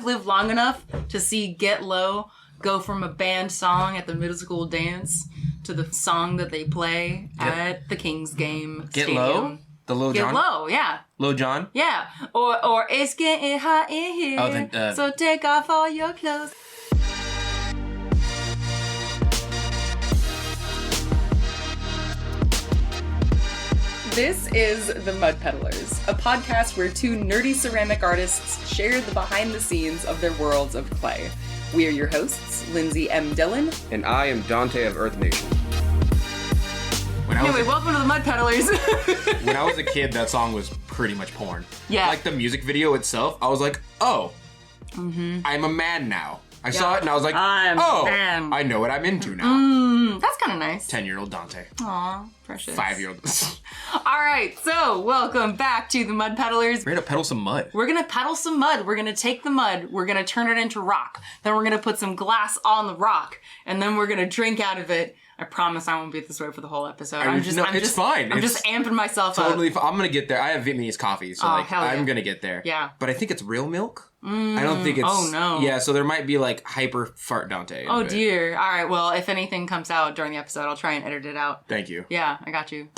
I've lived long enough to see Get Low go from a band song at the middle school dance to the song that they play at the Kings game. Get stadium. Low? The Lil Jon? Get Low, yeah. Lil Jon? Yeah. Or it's getting hot in here, so take off all your clothes. This is the Mud Peddlers, a podcast where two nerdy ceramic artists share the behind the scenes of their worlds of clay. We are your hosts, Lindsey M Dillon. And I am Donte of Earth Nation. Anyway, welcome to the Mud Peddlers. When I was a kid, that song was pretty much porn. Yeah. Like the music video itself, I was like, oh, I'm a man now. I saw it and I was like, I know what I'm into now. That's kind of nice. 10-year-old Donte. Aw, precious. 5-year-old. Alright, so welcome back to the Mud Peddlers. We're gonna peddle some mud. We're gonna peddle some mud. We're gonna take the mud. We're gonna turn it into rock. Then we're gonna put some glass on the rock. And then we're gonna drink out of it. I promise I won't be this way for the whole episode. It's fine. I'm just amping myself totally up. I'm gonna get there. I have Vietnamese coffee, so hell yeah. I'm gonna get there. Yeah. But I think it's real milk. I don't think it's... Oh, no. Yeah, so there might be, like, hyper fart Donte. Oh, dear. All right, well, if anything comes out during the episode, I'll try and edit it out. Thank you. Yeah, I got you.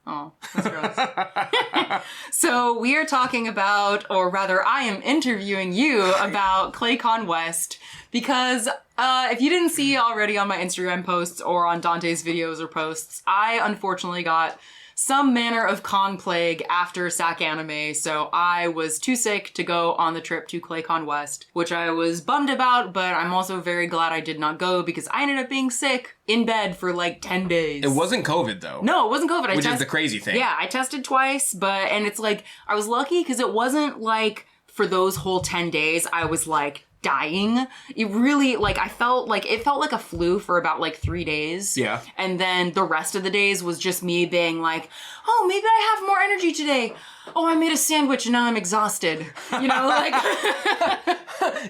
Oh, that's gross. So we are talking about, or rather, I am interviewing you about ClayCon West, because if you didn't see already on my Instagram posts or on Donte's videos or posts, I unfortunately got some manner of con plague after SAC Anime, so I was too sick to go on the trip to ClayCon West, which I was bummed about, but I'm also very glad I did not go because I ended up being sick in bed for like 10 days. It wasn't COVID, though. No, it wasn't COVID. Which is the crazy thing. Yeah, I tested twice, and it's like, I was lucky because it wasn't like, for those whole 10 days, I was like, dying. It really, like, it felt like a flu for about like 3 days. Yeah. And then the rest of the days was just me being like, oh, maybe I have more energy today. Oh, I made a sandwich and now I'm exhausted. You know, like,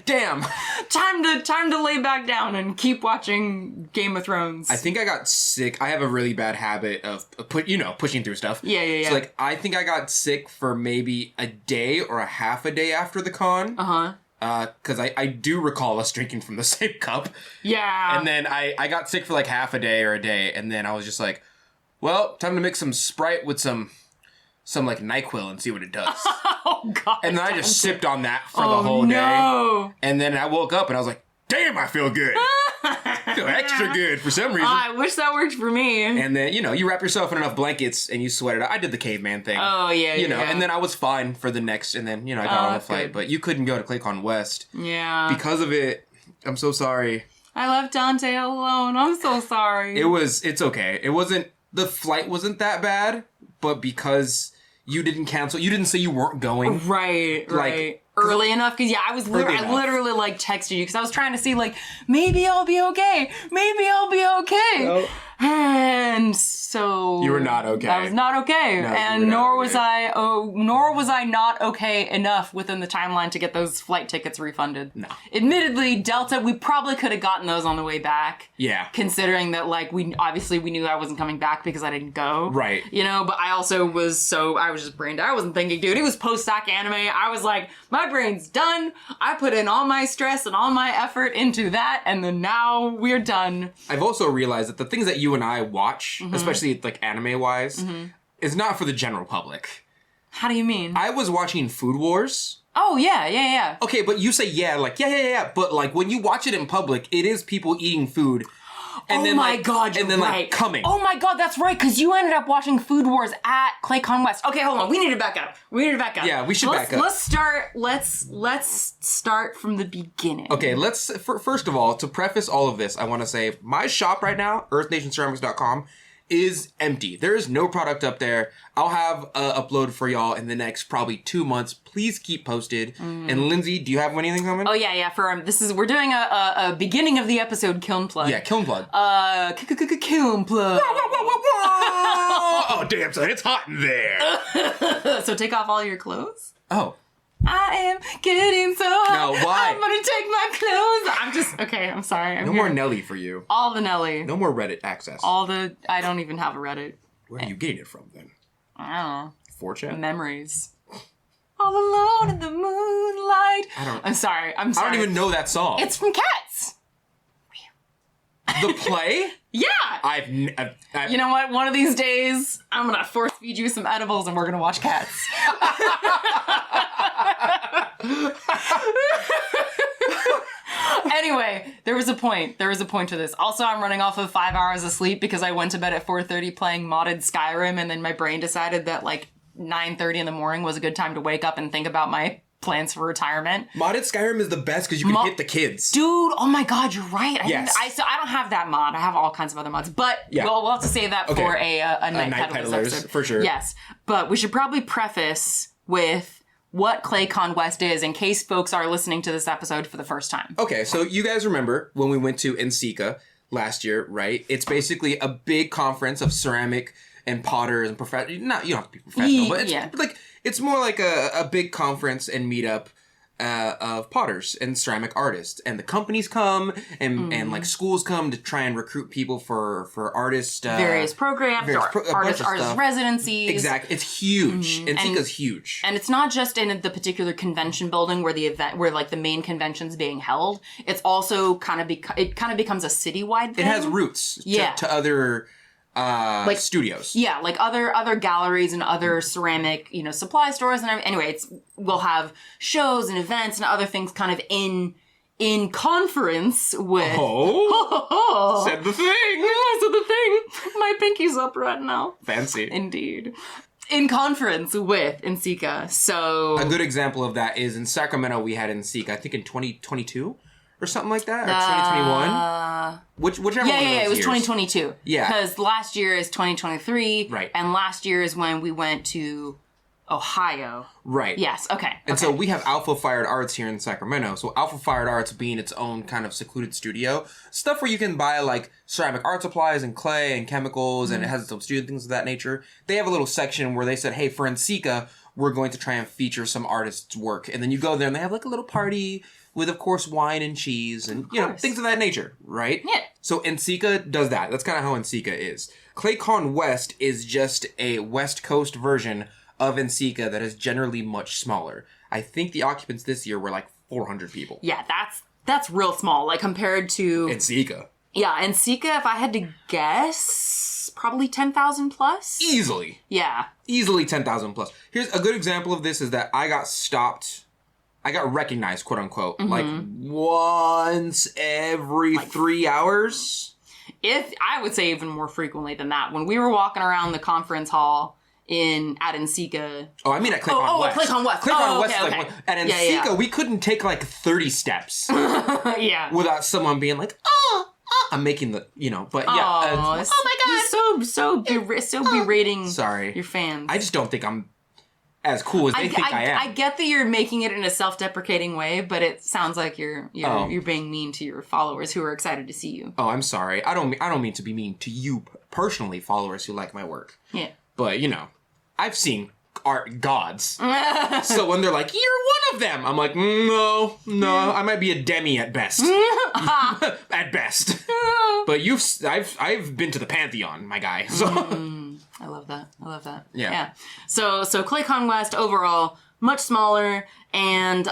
damn. Time to lay back down and keep watching Game of Thrones. I think I got sick. I have a really bad habit of pushing through stuff. Yeah. So like, I think I got sick for maybe a day or a half a day after the con. Because I do recall us drinking from the same cup. Yeah. And then I got sick for like half a day or a day, and then I was just like, well, time to mix some Sprite with some like NyQuil and see what it does. Oh, God. And then I just sipped on that for the whole day. And then I woke up and I was like, damn, I feel good. I feel extra good for some reason. I wish that worked for me. And then, you wrap yourself in enough blankets and you sweat it out. I did the caveman thing. Oh, yeah, yeah. And then I was fine for the next, and then, I got on the flight. Good. But you couldn't go to ClayCon West. Yeah. Because of it. I'm so sorry. I left Donte alone. I'm so sorry. It's okay. The flight wasn't that bad, but because you didn't cancel, you didn't say you weren't going. Right. Early enough, because I literally like texted you because I was trying to see like, maybe I'll be okay. Nope. And so you were not okay. I was not okay, No, and nor was I not okay enough within the timeline to get those flight tickets refunded. No. Admittedly, Delta, we probably could have gotten those on the way back. Yeah. Considering that like we knew I wasn't coming back because I didn't go. Right. But I also I was just brain dead. I wasn't thinking, dude. It was post-SAC Anime. I was like, my brain's done. I put in all my stress and all my effort into that, and then now we're done. I've also realized that the things that you and I watch, especially like anime-wise, is not for the general public. How do you mean? I was watching Food Wars. Oh, yeah. Okay, but you say yeah. But like when you watch it in public, it is people eating food. And then, God, you're and then right. like coming. Oh my God, that's right, because you ended up watching Food Wars at ClayCon West. Okay, hold on. We need to back up. Yeah, we should back up. Let's start from the beginning. Okay, first of all, to preface all of this, I want to say my shop right now, earthnationceramics.com, is empty. There is no product up there. I'll have upload for y'all in the next probably 2 months. Please keep posted. And Lindsey, do you have anything coming? Oh yeah. We're doing a beginning of the episode kiln plug. Yeah, kiln plug. Kiln plug. Oh damn, son, it's hot in there. So take off all your clothes. Oh. I am getting so hot. No, why? I'm gonna take my clothes. I'm sorry. No more Nelly for you. All the Nelly. No more Reddit access. I don't even have a Reddit. Where are you getting it from then? I don't know. 4chan? Memories. all alone in the moonlight. I'm sorry. I don't even know that song. It's from Cats. The play? Yeah. I've You know what? One of these days, I'm gonna force feed you some edibles and we're gonna watch Cats. Anyway, there was a point. There was a point to this. Also, I'm running off of 5 hours of sleep because I went to bed at 4:30 playing modded Skyrim, and then my brain decided that like 9:30 in the morning was a good time to wake up and think about my plans for retirement. Modded Skyrim is the best because you can hit the kids. Dude, oh my god, you're right. Yes. I don't have that mod. I have all kinds of other mods. But we'll have to save that for a Night Peddlers episode. For sure. Yes. But we should probably preface with what ClayCon West is in case folks are listening to this episode for the first time. Okay, so you guys remember when we went to NCECA last year, right? It's basically a big conference of ceramic and potters and you don't have to be professional, but it's like it's more like a big conference and meetup of potters and ceramic artists, and the companies come and like schools come to try and recruit people for artist various programs, artist residencies. Exactly, it's huge. NCECA's huge, and it's not just in the particular convention building where the main convention's being held. It's also kind of becomes a citywide thing. It has roots to other like studios. Yeah, like other galleries and other ceramic, supply stores and everything. Anyway, we'll have shows and events and other things kind of in conference with. Said the thing. I said the thing. My pinky's up right now. Fancy. Indeed. In conference with NCECA. So a good example of that is in Sacramento we had NCECA, I think in 2022. Or something like that? Or 2021? Whichever one of those it was years. 2022. Yeah. Because last year is 2023. Right. And last year is when we went to Ohio. Right. Yes, okay. And so we have Alpha Fired Arts here in Sacramento. So Alpha Fired Arts being its own kind of secluded studio. Stuff where you can buy like ceramic art supplies and clay and chemicals and it has its own studio, things of that nature. They have a little section where they said, hey, for NCECA, we're going to try and feature some artists' work. And then you go there and they have like a little party with, of course, wine and cheese and, things of that nature, right? Yeah. So NCECA does that. That's kind of how NCECA is. ClayCon West is just a West Coast version of NCECA that is generally much smaller. I think the occupants this year were like 400 people. Yeah, that's real small, like compared to... NCECA. Yeah, NCECA, if I had to guess, probably 10,000 plus? Easily. Yeah. Easily 10,000 plus. Here's a good example of this is that I got recognized, quote unquote, like once every 3 hours. I would say even more frequently than that. When we were walking around the conference hall at NCECA. Oh, I mean at ClayCon West. ClayCon West. ClayCon West okay. is like, at NCECA, we couldn't take like 30 steps without someone being like, I'm making the, but yeah. Oh my God. You're so berating sorry. your fans. I just don't think I'm as cool as they think I am. I get that you're making it in a self-deprecating way, but it sounds like you're being mean to your followers who are excited to see you. Oh, I'm sorry. I don't mean to be mean to you personally, followers who like my work. Yeah. But, I've seen art gods. So when they're like, you're one of them, I'm like, no, I might be a demi at best. At best. But I've been to the Pantheon, my guy. So I love that. Yeah. So ClayCon West overall, much smaller, and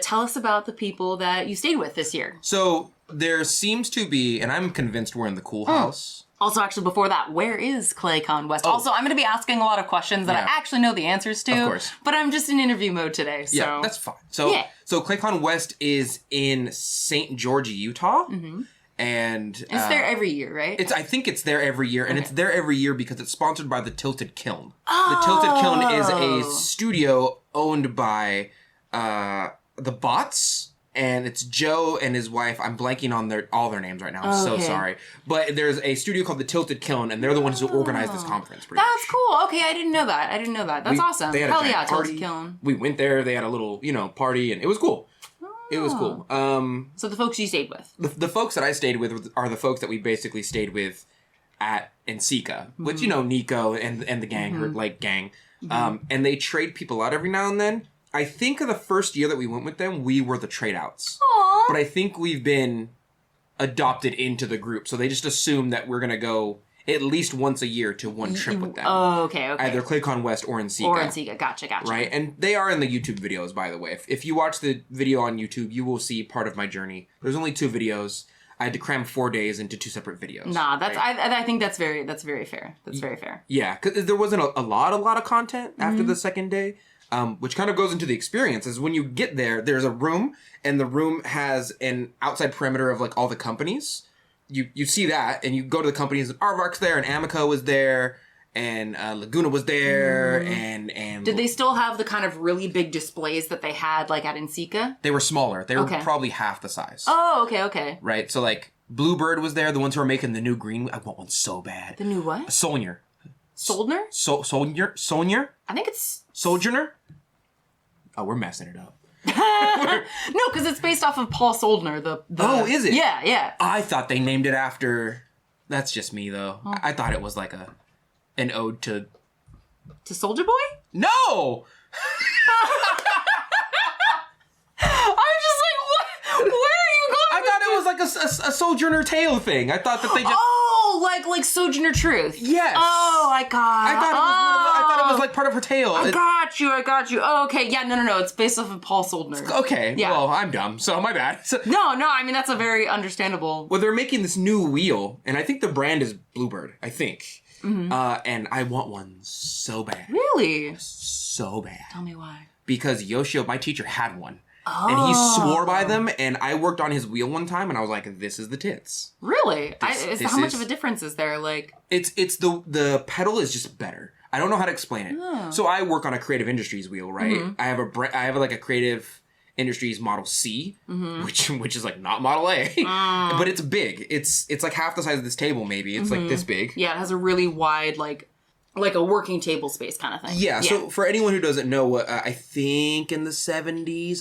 tell us about the people that you stayed with this year. So there seems to be, and I'm convinced we're in the cool house. Also, actually, before that, where is ClayCon West? Also, I'm going to be asking a lot of questions that I actually know the answers to. Of course. But I'm just in interview mode today, so... Yeah, that's fine. So ClayCon West is in St. George, Utah. Mm-hmm. And... It's there every year, right? I think it's there every year, and it's there every year because it's sponsored by the Tilted Kiln. The Tilted Kiln is a studio owned by the Bots... And it's Joe and his wife. I'm blanking on all their names right now. I'm so sorry. But there's a studio called the Tilted Kiln, and they're the ones who organized this conference. That's cool. Okay, I didn't know that. That's awesome. They had Hell a giant party. Tilted Kiln. We went there. They had a little, party, and it was cool. It was cool. So the folks you stayed with? The folks that I stayed with are the folks that we basically stayed with at NCECA, which, Nico and the gang, gang. And they trade people out every now and then. I think the first year that we went with them, we were the trade-outs. Aww. But I think we've been adopted into the group, so they just assume that we're going to go at least once a year to one trip with them. Oh, okay. Either ClayCon West or in Sika. Gotcha. Right? And they are in the YouTube videos, by the way. If you watch the video on YouTube, you will see part of my journey. There's only 2 videos. I had to cram 4 days into 2 separate videos. Nah, that's right? I think that's very fair. That's very fair. Yeah, because there wasn't a lot of content after the second day, which kind of goes into the experience. Is when you get there, there's a room, and the room has an outside perimeter of like all the companies. You see that, and you go to the companies, and Aardvark's there, and Amico was there, and Laguna was there, and Did they still have the kind of really big displays that they had like at Insika? They were smaller. They were probably half the size. Oh, okay. Right, so like Bluebird was there, the ones who are making the new green. I want one so bad. The new what? Solnier. Soldner? Solnier? I think it's Sojourner? Oh, we're messing it up. No, because it's based off of Paul Soldner. The Oh, is it? Yeah. I thought they named it after. That's just me though. Oh. I thought it was like an ode to Soldier Boy? No. I'm just like, what? Where are you going? I thought it was like a Sojourner Tale thing. I thought that they just. Oh, like Sojourner Truth. Yes. Oh, I got. I thought it was like part of her tale. I got you. Oh, okay. Yeah, no. It's based off of Paul Soldner. Okay. Yeah. Well, I'm dumb, so my bad. So, No. I mean, that's a very understandable. well, they're making this new wheel, and I think the brand is Bluebird. I think. Mm-hmm. And I want one so bad. Really? So bad. Tell me why. Because Yoshio, my teacher, had one. Oh. And he swore by them, and I worked on his wheel one time, and I was like, this is the tits. Really? This How much is- of a difference is there? Like, It's the pedal is just better. I don't know how to explain it. Oh. So I work on a Creative Industries wheel, right? Mm-hmm. I have like a Creative Industries Model C, Mm-hmm. which is like not Model A, but it's big. It's like half the size of this table, maybe. It's like this big. yeah, it has a really wide, like a working table space kind of thing. Yeah, so for anyone who doesn't know, what I think in the 70s,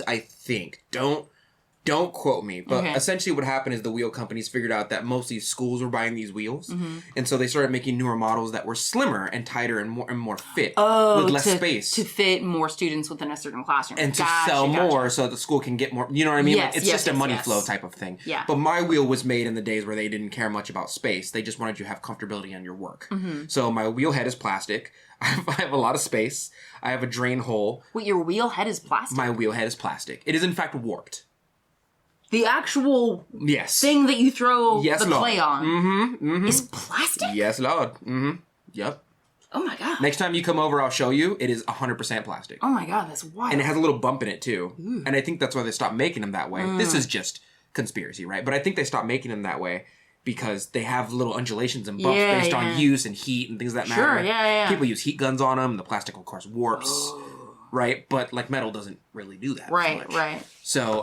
don't quote me, but Okay. essentially what happened is the wheel companies figured out that most of these schools were buying these wheels, and so they started making newer models that were slimmer and tighter and more fit, with less space. to fit more students within a certain classroom. And to Gotcha, sell gotcha. more so that the school can get more, you know what I mean? Yes, Like, it's yes, just a yes, money yes. flow type of thing. Yeah. But my wheel was made in the days where they didn't care much about space. They just wanted you to have comfortability on your work. So my wheel head is plastic. I have a lot of space. I have a drain hole. Wait, your wheel head is plastic? My wheel head is plastic. It is in fact warped. The actual Yes. thing that you throw Yes, the Lord. clay on is plastic? Yes, Lord. Yep. Oh my god. Next time you come over, I'll show you. It is 100% plastic. Oh my god, that's wild. And it has a little bump in it, too. And I think that's why they stopped making them that way. This is just conspiracy, right? But I think they stopped making them that way because they have little undulations and bumps Yeah, based yeah. on use and heat and things that Sure, matter. yeah. People use heat guns on them. The plastic, of course, warps. Right? But, like, metal doesn't really do that. Right, much. right. So,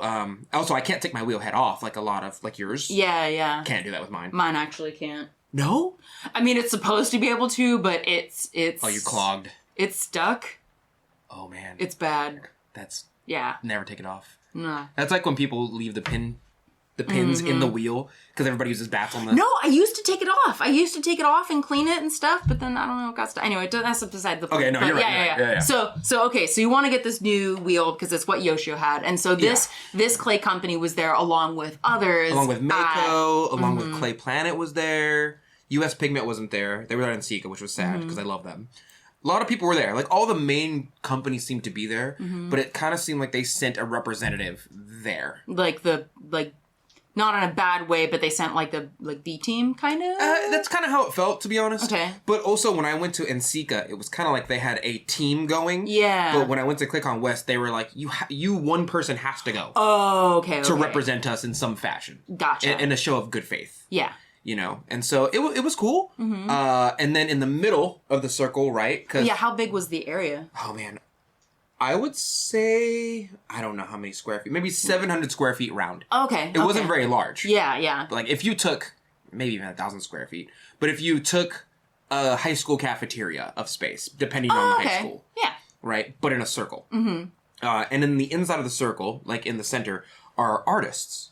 also, I can't take my wheel head off like a lot of, like yours. Yeah. Can't do that with mine. Mine actually can't. No? I mean, it's supposed to be able to, but it's... Oh, you clogged. It's stuck. Oh, man. It's bad. That's... Yeah. Never take it off. Nah. That's like when people leave the pins in the wheel because everybody uses bats on the... No, I used to take it off. I used to take it off and clean it and stuff, but then I don't know, it got stuck. Anyway, that's beside the point. Okay, no, But you're right. Yeah. So you want to get this new wheel because it's what Yoshio had, and so this clay company was there along with others, Along with Mako, along with Clay Planet was there. US Pigment wasn't there. They were there in Sika, which was sad because I love them. A lot of people were there. Like, all the main companies seemed to be there, but it kind of seemed like they sent a representative there. Not in a bad way, but they sent the B team kind of. That's kind of how it felt, to be honest. Okay. But also, when I went to Nsika, it was kind of like they had a team going. Yeah. But when I went to ClayCon West, they were like, you one person has to go. Oh, okay. To represent us in some fashion. Gotcha. In a show of good faith. Yeah. You know? And so, it was cool. And then in the middle of the circle, right? Yeah, how big was the area? Oh, man. I would say, I don't know how many square feet. Maybe 700 square feet round. Okay. It wasn't very large. Yeah. Like, if you took, maybe even 1,000 square feet, but if you took a high school cafeteria of space, depending on the high school. Yeah. Right? But in a circle. And in the inside of the circle, like in the center, are artists.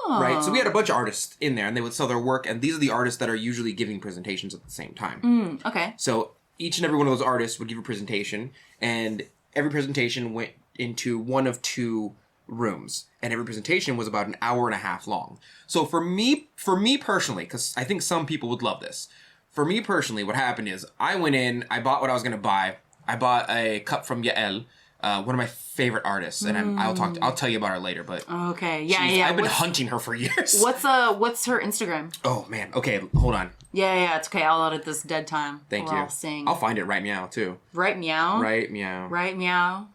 Oh. Right? So we had a bunch of artists in there, and they would sell their work, and these are the artists that are usually giving presentations at the same time. Okay. So each and every one of those artists would give a presentation, and every presentation went into one of two rooms, and every presentation was about an hour and a half long. So for me personally, because I think some people would love this, for me personally, what happened is I went in, I bought what I was going to buy. I bought a cup from Yael, one of my favorite artists, and I'll tell you about her later. But okay, yeah. I've been hunting her for years. What's her Instagram? Oh man, okay, hold on. Yeah, it's okay. I'll edit this dead time. Thank you. I'll find it right meow too. Right meow. Right meow. Right meow.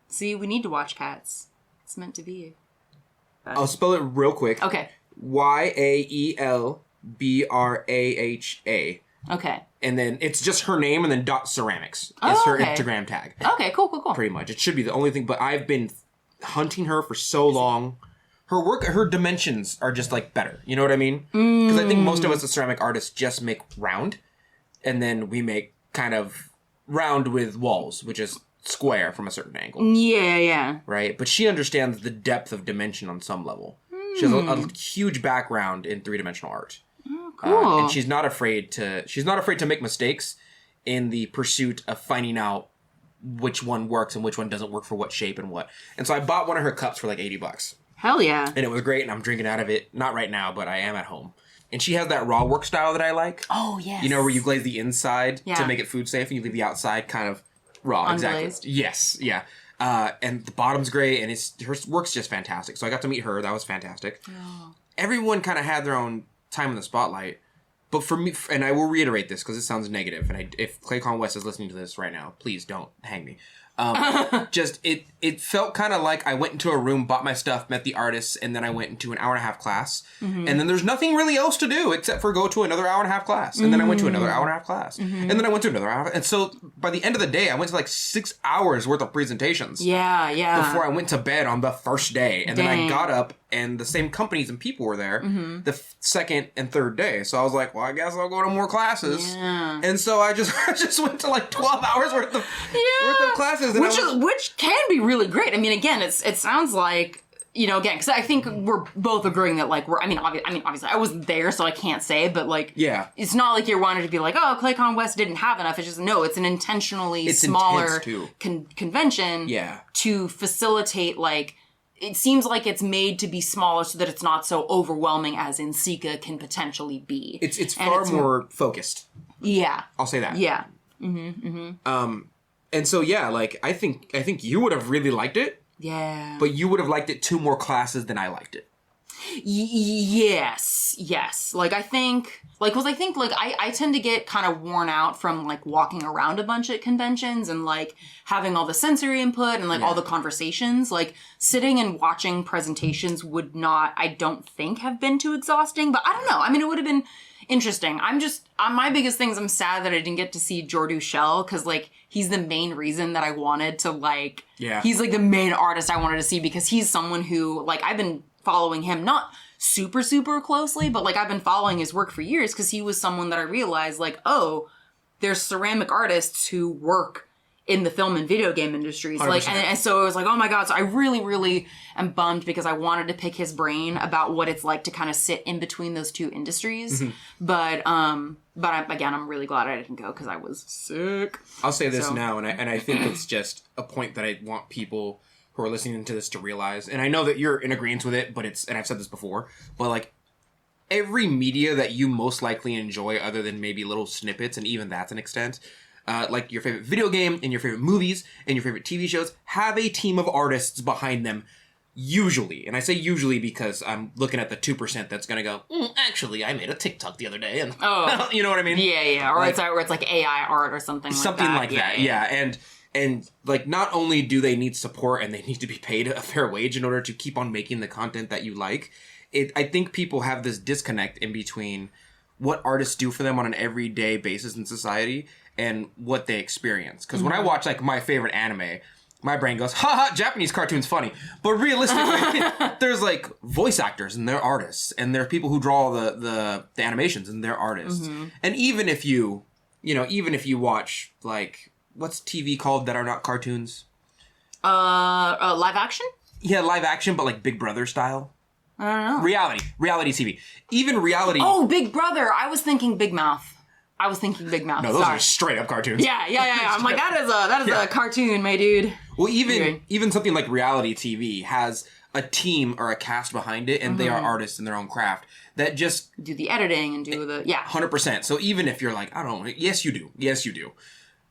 See, we need to watch cats. It's meant to be. I'll spell it real quick. Okay. YAELBRAHA. Okay. And then it's just her name and then .ceramics is her Instagram tag. Okay, cool. Pretty much. It should be the only thing, but I've been hunting her for so long. Her work, her dimensions are just like better. You know what I mean? Because I think most of us as ceramic artists just make round, and then we make kind of round with walls, which is square from a certain angle. Yeah. Right? But she understands the depth of dimension on some level. She has a huge background in three-dimensional art. Cool. And she's not afraid to make mistakes in the pursuit of finding out which one works and which one doesn't work for what shape and what. And so I bought one of her cups for like $80. Hell yeah. And it was great, and I'm drinking out of it. Not right now, but I am at home. And she has that raw work style that I like. Oh, yes. You know, where you glaze the inside to make it food safe, and you leave the outside kind of raw. Unglazed. Exactly. Yes, yeah. And the bottom's great, and her work's just fantastic. So I got to meet her. That was fantastic. Oh. Everyone kind of had their own time in the spotlight. But for me, and I will reiterate this because it sounds negative, and if ClayCon West is listening to this right now, please don't hang me. Just, it felt kind of like I went into a room, bought my stuff, met the artists, and then I went into an hour-and-a-half class. And then there's nothing really else to do except for go to another hour-and-a-half class. And then I went to another hour-and-a-half class. And then I went to another hour. And so by the end of the day, I went to like 6 hours worth of presentations. Yeah. Before I went to bed on the first day. And then I got up, and the same companies and people were there the second and third day. So I was like, well, I guess I'll go to more classes. Yeah. And so I just went to like 12 hours worth of classes. And which can be really great. I mean, again, it sounds like, you know, again, because I think we're both agreeing that, like, obviously I wasn't there, so I can't say, but, like, it's not like you're wanting to be like, oh, ClayCon West didn't have enough. It's just, no, it's an intentionally smaller convention to facilitate, like, it seems like it's made to be smaller so that it's not so overwhelming as in Sika can potentially be. It's far more focused. Yeah. I'll say that. Yeah. And so, like, I think you would have really liked it. Yeah. But you would have liked it 2 more classes than I liked it. Yes. Like, I think, like, because I think, like, I tend to get kind of worn out from, like, walking around a bunch at conventions and, like, having all the sensory input and, like, all the conversations. Like, sitting and watching presentations would not, I don't think, have been too exhausting. But I don't know. I mean, it would have been interesting. My biggest thing is I'm sad that I didn't get to see Jordu Shell, because, like, he's the main reason that I wanted to, like, he's, like, the main artist I wanted to see, because he's someone who, like, I've been following him, not super, super closely, but, like, I've been following his work for years, because he was someone that I realized, like, oh, there's ceramic artists who work in the film and video game industries. 100%. Like, and so it was like, oh my God. So I really, really am bummed, because I wanted to pick his brain about what it's like to kind of sit in between those two industries. But I'm really glad I didn't go, because I was sick. I'll say this now, and I think it's just a point that I want people who are listening to this to realize, and I know that you're in agreement with it, but and I've said this before, but, like, every media that you most likely enjoy, other than maybe little snippets, and even that's an extent, like your favorite video game and your favorite movies and your favorite TV shows, have a team of artists behind them, usually. And I say usually because I'm looking at the 2% that's going to go, actually, I made a TikTok the other day, and you know what I mean? Yeah. Or, like, it's like AI art or something like that. Something like that, yeah. And, like, not only do they need support and they need to be paid a fair wage in order to keep on making the content that you like, I think people have this disconnect in between what artists do for them on an everyday basis in society and what they experience. Because when I watch, like, my favorite anime, my brain goes, haha, Japanese cartoon's funny. But realistically, there's, like, voice actors and they're artists. And there are people who draw the animations and they're artists. And even if you watch, like, what's TV called that are not cartoons? Live action? Yeah, live action, but, like, Big Brother style. I don't know. Reality TV. Even reality... Oh, Big Brother! I was thinking Big Mouth. No, those are straight up cartoons. Yeah. I'm like, that is a cartoon, my dude. Well, even something like reality TV has a team or a cast behind it, and they are artists in their own craft that just do the editing and do the 100%. So even if you're like, I don't, yes you do,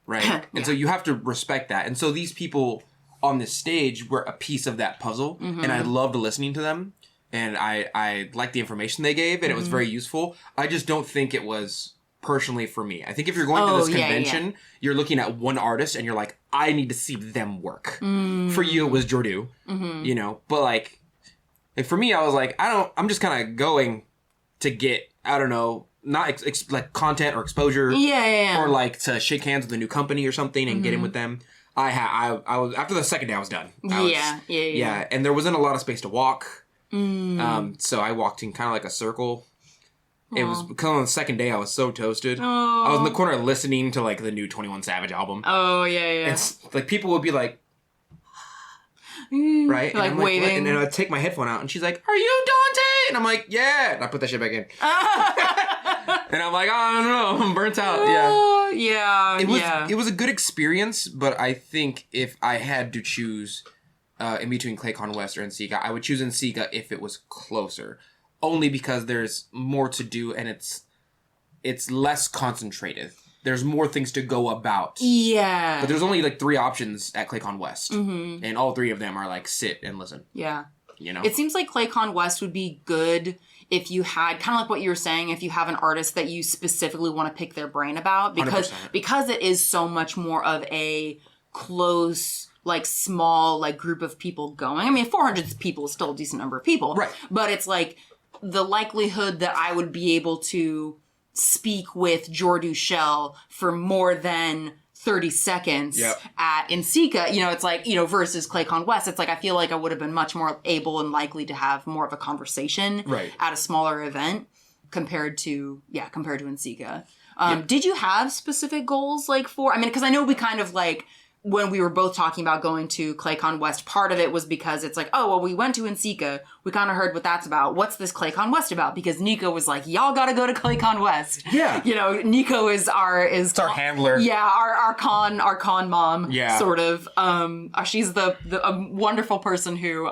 right? And so you have to respect that. And so these people on this stage were a piece of that puzzle, and I loved listening to them, and I liked the information they gave, and it was very useful. I just don't think it was personally for me. I think if you're going to this convention, you're looking at one artist and you're like, I need to see them work. For you, it was Jordu, you know, but like for me, I was like, I'm just kind of going to get, I don't know, not like content or exposure, or like to shake hands with a new company or something and get in with them. I was, after the second day, I was done. Yeah. And there wasn't a lot of space to walk. So I walked in kind of like a circle. It was because on the second day I was so toasted. I was in the corner listening to like the new 21 Savage album. And like people would be like, right, like and waving, and then I'd take my headphone out, and she's like, "Are you Donte?" And I'm like, "Yeah." And I put that shit back in. And I'm like, "I don't know, I'm burnt out." It was a good experience, but I think if I had to choose in between ClayCon West or NCECA, I would choose NCECA if it was closer. Only because there's more to do and it's less concentrated. There's more things to go about. Yeah. But there's only like 3 options at ClayCon West. And all 3 of them are like sit and listen. Yeah. You know? It seems like ClayCon West would be good if you had, kind of like what you were saying, if you have an artist that you specifically want to pick their brain about. Because it is so much more of a close, like small, like group of people going. I mean, 400 people is still a decent number of people. Right. But it's like, the likelihood that I would be able to speak with Jordu Shell for more than 30 seconds at NCECA, you know, it's like, you know, versus ClayCon West, it's like I feel like I would have been much more able and likely to have more of a conversation at a smaller event compared to NCECA. Did you have specific goals like for, I mean, because I know we kind of like, when we were both talking about going to ClayCon West, part of it was because it's like, oh, well, we went to NCECA. We kind of heard what that's about. What's this ClayCon West about? Because Nico was like, y'all got to go to ClayCon West. Yeah. You know, Nico is our handler. Yeah. Our con mom. Yeah. Sort of. She's a wonderful person who,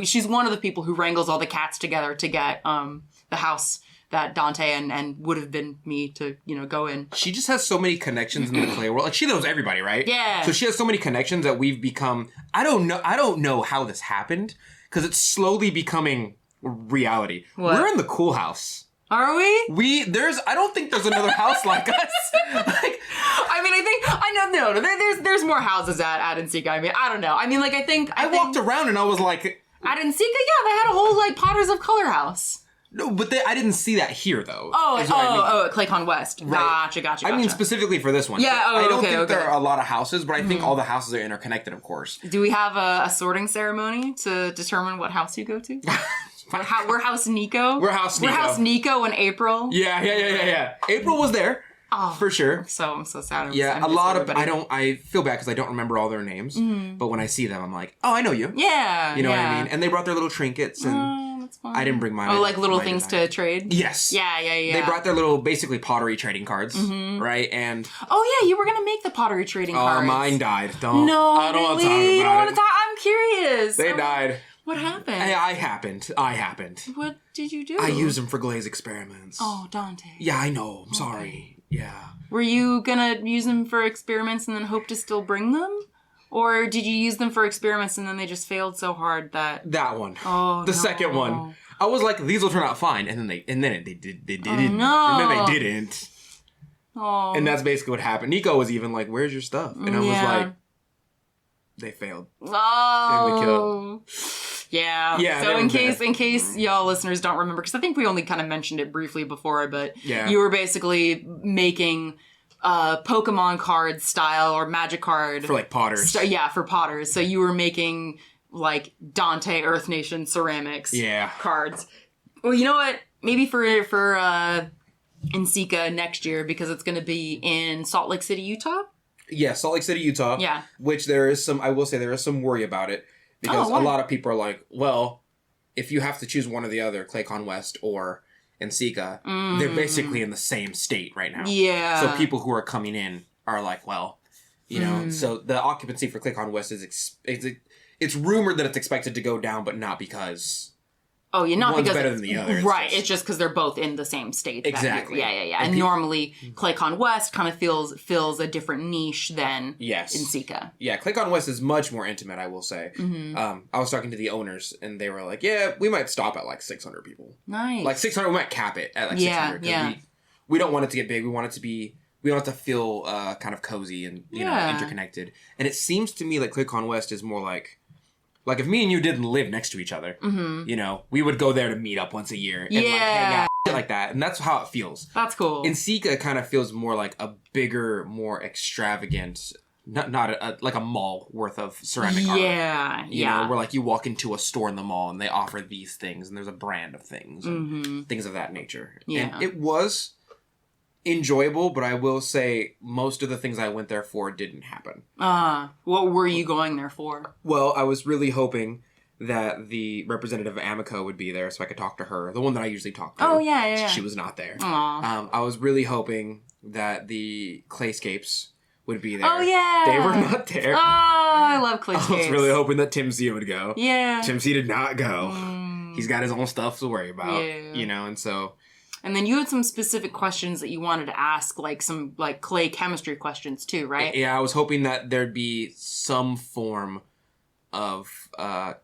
she's one of the people who wrangles all the cats together to get, the house that Donte and would have been me to, you know, go in. She just has so many connections in the clay world. Like, she knows everybody, right? Yeah. So she has so many connections that we've become, I don't know how this happened, because it's slowly becoming reality. What? We're in the cool house. Are we? I don't think there's another house like us. Like, I know, there's more houses at NCECA. I mean, I don't know. I mean, like, I walked around and I was like... At NCECA, yeah, they had a whole, like, Potters of Color house. No, but I didn't see that here, though. At ClayCon West. Right. Gotcha. I mean, specifically for this one. Yeah, I don't think there are a lot of houses, but I think all the houses are interconnected, of course. Do we have a sorting ceremony to determine what house you go to? We're House Nico. We're House Nico. We're House Nico in April. Yeah. April was there. Oh, for sure. I'm so sad. I feel bad because I don't remember all their names, but when I see them, I'm like, oh, I know you. Yeah. You know what I mean? And they brought their little trinkets and... I didn't bring mine. Oh, like little things to trade? Yes. Yeah. They brought their little, basically, pottery trading cards, right? And... Oh, yeah, you were going to make the pottery trading cards. Oh, mine died. I don't want to talk about it. I'm curious. They died. What happened? I happened. What did you do? I used them for glaze experiments. Oh, Donte. Yeah, I know. I'm sorry. Yeah. Were you going to use them for experiments and then hope to still bring them? Or did you use them for experiments and then they just failed so hard that... That one. Oh, the second one. I was like, these will turn out fine. And then they didn't. No. And then they didn't. Oh. And that's basically what happened. Nico was even like, where's your stuff? And I was like, they failed. Oh. Yeah. So in case y'all listeners don't remember, because I think we only kind of mentioned it briefly before, but you were basically making... Pokemon card style or magic card for like potters. For potters. So you were making like Donte Earth Nation ceramics cards. Well, you know what? Maybe for NCECA next year, because it's going to be in Salt Lake City, Utah. Yeah, Salt Lake City, Utah. Yeah. Which there is some worry about it, because a lot of people are like, well, if you have to choose one or the other, ClayCon West or NCECA, they're basically in the same state right now. Yeah. So people who are coming in are like, well, you know, so the occupancy for ClayCon West is it's rumored that it's expected to go down, but not because... Oh, yeah, not one's because... better than the other. Right, it's just because they're both in the same state. Exactly. Yeah. And normally, ClayCon West kind of fills a different niche than in Sika. Yeah, ClayCon West is much more intimate, I will say. I was talking to the owners, and they were like, yeah, we might stop at like 600 people. Nice. Like 600, we might cap it at like 600. Yeah. We don't want it to get big. We want it to be... We want it to feel kind of cozy and, you know, interconnected. And it seems to me like ClayCon West is more like if me and you didn't live next to each other, you know, we would go there to meet up once a year and like hang out, shit like that. And that's how it feels. That's cool. In Sika, it kind of feels more like a bigger, more extravagant, not like a mall worth of ceramic art. You know, where like you walk into a store in the mall and they offer these things and there's a brand of things and things of that nature. Yeah. And it was enjoyable, but I will say most of the things I went there for didn't happen. What were you going there for? Well, I was really hoping that the representative of Amico would be there so I could talk to her, the one that I usually talk to. Oh, yeah. She was not there. Aw. I was really hoping that the Clayscapes would be there. Oh, yeah. They were not there. Oh, I love Clayscapes. I was really hoping that Tim C would go. Yeah. Tim C did not go. He's got his own stuff to worry about. Yeah. You know, and so... And then you had some specific questions that you wanted to ask, like some like clay chemistry questions too, right? Yeah, I was hoping that there'd be some form of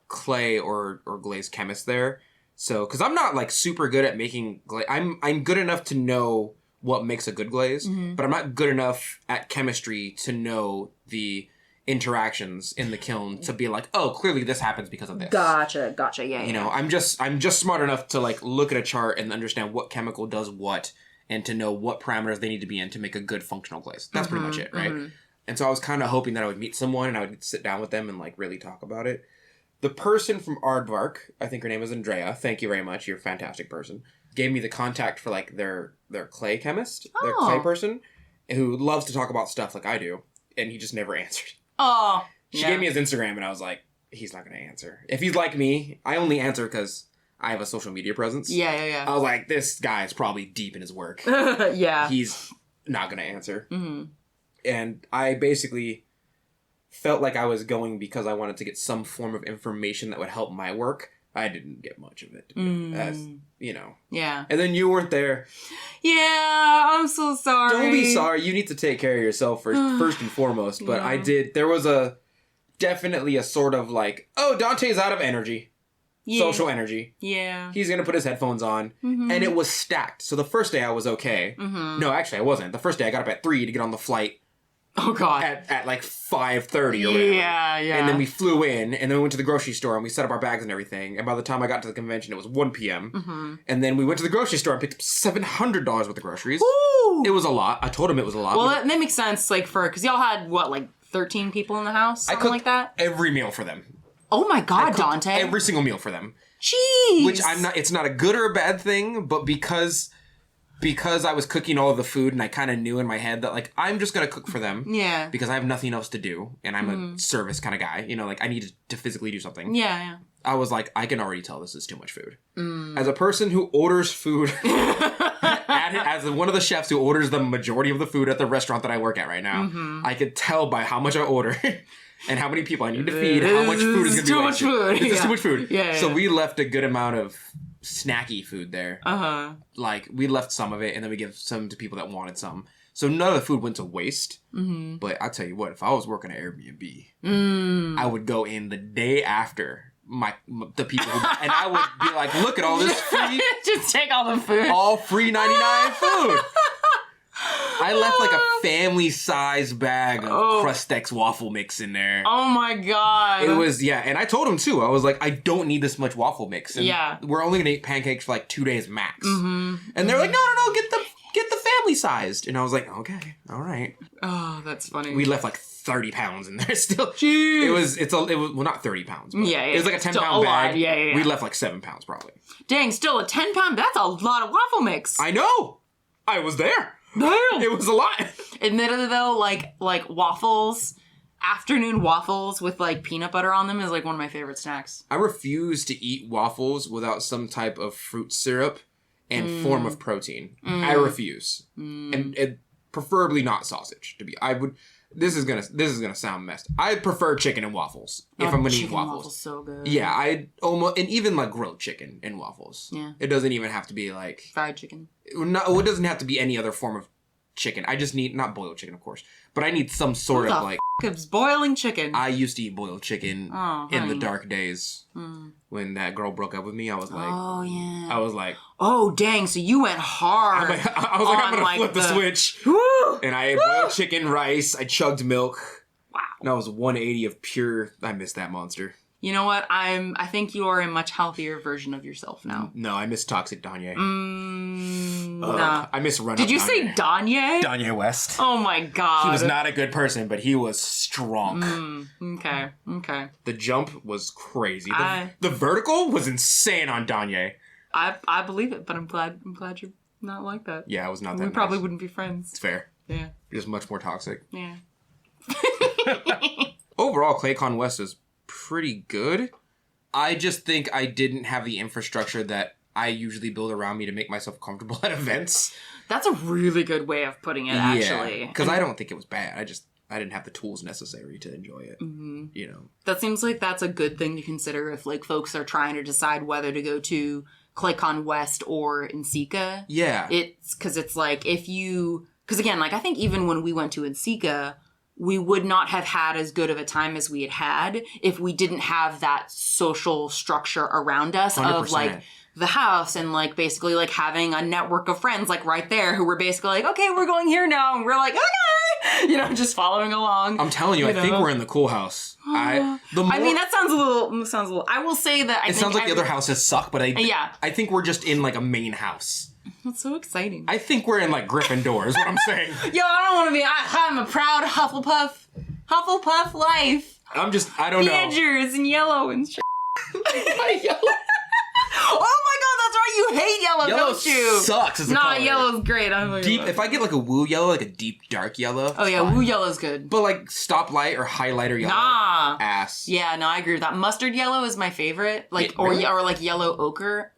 clay or glaze chemist there. So, because I'm not like super good at making glaze. I'm good enough to know what makes a good glaze, but I'm not good enough at chemistry to know the interactions in the kiln to be like, oh, clearly this happens because of this. Gotcha. Yeah. You know, I'm just smart enough to like look at a chart and understand what chemical does what and to know what parameters they need to be in to make a good functional glaze. That's pretty much it, right? And so I was kind of hoping that I would meet someone and I would sit down with them and like really talk about it. The person from Aardvark, I think her name is Andrea. Thank you very much. You're a fantastic person. Gave me the contact for like their clay chemist, their clay person, who loves to talk about stuff like I do, and he just never answered. Oh. She gave me his Instagram, and I was like, he's not going to answer. If he's like me, I only answer because I have a social media presence. Yeah. I was like, this guy is probably deep in his work. Yeah. He's not going to answer. And I basically felt like I was going because I wanted to get some form of information that would help my work. I didn't get much of it, as you know. Yeah. And then you weren't there. Yeah, I'm so sorry. Don't be sorry. You need to take care of yourself first and foremost. But I did. There was definitely a sort of like, oh, Donte's out of energy. Yeah. Social energy. Yeah. He's going to put his headphones on. And it was stacked. So the first day I was okay. No, actually I wasn't. The first day I got up at 3 to get on the flight. Oh, God. At like 5:30 or whatever. Yeah. And then we flew in, and then we went to the grocery store, and we set up our bags and everything. And by the time I got to the convention, it was 1 p.m. And then we went to the grocery store and picked up $700 worth of groceries. Woo! It was a lot. I told him it was a lot. Well, that makes sense, like, because y'all had, what, like 13 people in the house? Something like that? Every meal for them. Oh, my God, Donte. Every single meal for them. Jeez! Which it's not a good or a bad thing, but because I was cooking all of the food and I kind of knew in my head that, like, I'm just going to cook for them. Yeah. Because I have nothing else to do. And I'm a service kind of guy. You know, like, I need to physically do something. Yeah. I was like, I can already tell this is too much food. As a person who orders food, as one of the chefs who orders the majority of the food at the restaurant that I work at right now, I could tell by how much I order and how many people I need to feed, how much food is going to be wasted. Too much food. It's just too much food. Yeah. So we left a good amount of snacky food there. Like, we left some of it, and then we give some to people that wanted some. So none of the food went to waste. But I'll tell you what, if I was working at Airbnb, I would go in the day after the people, and I would be like, look at all this free, just take all the food, all free 99 food. I left like a family-sized bag of Crustex waffle mix in there. Oh my God. It was, and I told him too. I was like, I don't need this much waffle mix. And we're only gonna eat pancakes for like 2 days max. And they're like, no, get the family-sized. And I was like, okay, all right. Oh, that's funny. We left like 30 pounds in there still. Jeez. It was well, not 30 pounds. But yeah. It was like a 10-pound bag. Yeah. We left like 7 pounds probably. Dang, still a 10-pound, that's a lot of waffle mix. I know. I was there. Damn. It was a lot. Admittedly though, like waffles, afternoon waffles with like peanut butter on them is like one of my favorite snacks. I refuse to eat waffles without some type of fruit syrup and form of protein. I refuse. And preferably not sausage. This is gonna sound messed. I prefer chicken and waffles if I'm gonna eat waffles. So good. Yeah, I almost, and even like grilled chicken and waffles. Yeah. It doesn't even have to be like fried chicken. It doesn't have to be any other form of chicken. I just need, not boiled chicken, of course, but I need some sort of like. It's boiling chicken. I used to eat boiled chicken in the dark days. Mm. When that girl broke up with me, I was like, oh yeah. I was like, oh dang! So you went hard. I was like, I'm gonna flip the switch. Woo! And I ate boiled chicken, rice. I chugged milk. Wow. And I was 180 of pure. I miss that monster. You know what? I think you are a much healthier version of yourself now. No, I miss toxic Donte. Nah. I miss run. Did you say Donte? Donte West. Oh my god. He was not a good person, but he was strong. Okay. The jump was crazy. The vertical was insane on Donte. I believe it, but I'm glad you're not like that. Yeah, I was not that. We probably wouldn't be friends. It's fair. Yeah. You're just much more toxic. Yeah. Overall, ClayCon West is pretty good. I just think I didn't have the infrastructure that I usually build around me to make myself comfortable at events. That's a really good way of putting it, actually. Because I don't think it was bad. I didn't have the tools necessary to enjoy it. Mm-hmm. You know. That seems like that's a good thing to consider if like folks are trying to decide whether to go to ClayCon West or Nsika. Yeah. It's because it's like because again, like I think even when we went to Nsika, we would not have had as good of a time as we had if we didn't have that social structure around us 100%. of like the house and like basically like having a network of friends like right there who were basically like, okay, we're going here now. And we're like, okay, just following along. I'm telling you, I think we're in the cool house. I mean, that sounds a little, I will say that it sounds like the other houses suck, but I think we're just in like a main house. That's so exciting. I think we're in like Gryffindor is what I'm saying. Yo, I don't want to be, I'm a proud Hufflepuff life. I don't know. Badgers and yellow and shit. Yellow. Oh my god, that's right, you hate yellow, don't you? Sucks as a color. Yellow's great. If I get like a woo yellow, like a deep dark yellow. Oh yeah, fine. woo yellow's good. But like stoplight or highlighter yellow. Nah. Ass. Yeah, no, I agree with that. Mustard yellow is my favorite. Like really? or like yellow ochre.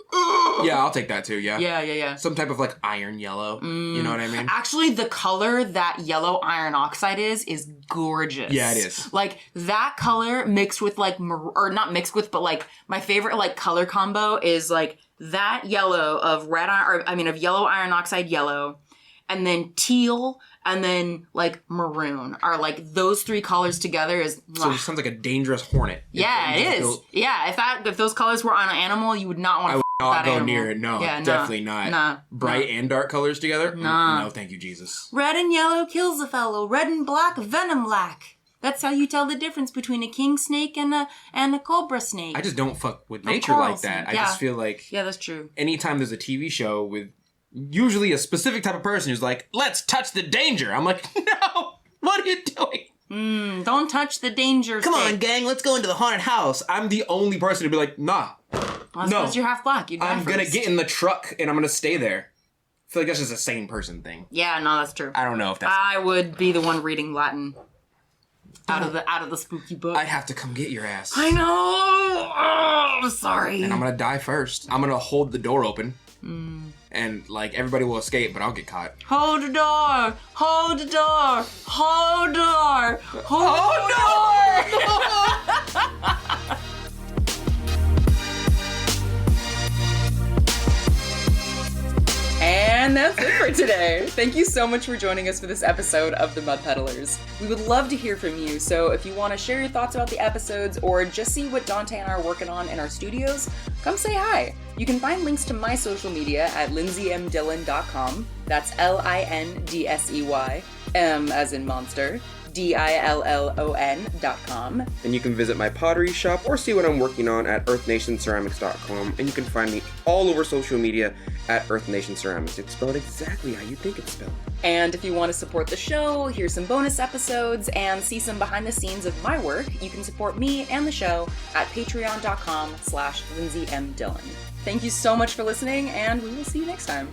Yeah, I'll take that too, yeah. Yeah. Some type of like iron yellow. You know what I mean? Actually, the color that yellow iron oxide is gorgeous. Yeah, it is. Like that color mixed with like, or not mixed with, but like my favorite like color combo is like that yellow of of yellow iron oxide yellow, and then teal, and then like maroon are like those three colors together is. So it sounds like a dangerous hornet. Yeah, it is. Yeah, if those colors were on an animal, you would not want to. Not go near it. No, definitely not. Nah, bright and dark colors together. Nah. No, thank you, Jesus. Red and yellow kills a fellow. Red and black venom lack. That's how you tell the difference between a king snake and a cobra snake. I just don't fuck with nature like that. I just feel like that's true. Anytime there's a TV show with usually a specific type of person who's like, let's touch the danger. I'm like, no, what are you doing? Don't touch the danger. Come on, gang, let's go into the haunted house. I'm the only person to be like, nah. Well, because you're half black. I'm gonna get in the truck and I'm gonna stay there. I feel like that's just a sane person thing. Yeah, no, that's true. I don't know if that's. I would be the one reading Latin out of the spooky book. I'd have to come get your ass. I know. Oh, sorry. And I'm gonna die first. I'm gonna hold the door open. And like everybody will escape, but I'll get caught. Hold the door! Hold the door! Hold the door! Hold the door! And that's it for today. Thank you so much for joining us for this episode of the Mud Peddlers. We would love to hear from you, so if you want to share your thoughts about the episodes or just see what Donte and I are working on in our studios, come say hi. You can find links to my social media at lindseymdillon.com. That's LINDSEY, M as in monster, DILLON.com. And you can visit my pottery shop or see what I'm working on at earthnationceramics.com. And you can find me all over social media at Earth Nation Ceramics. It's spelled exactly how you think it's spelled. And if you want to support the show, hear some bonus episodes, and see some behind the scenes of my work, you can support me and the show at patreon.com/Lindsey M Dillon. Thank you so much for listening, and we will see you next time.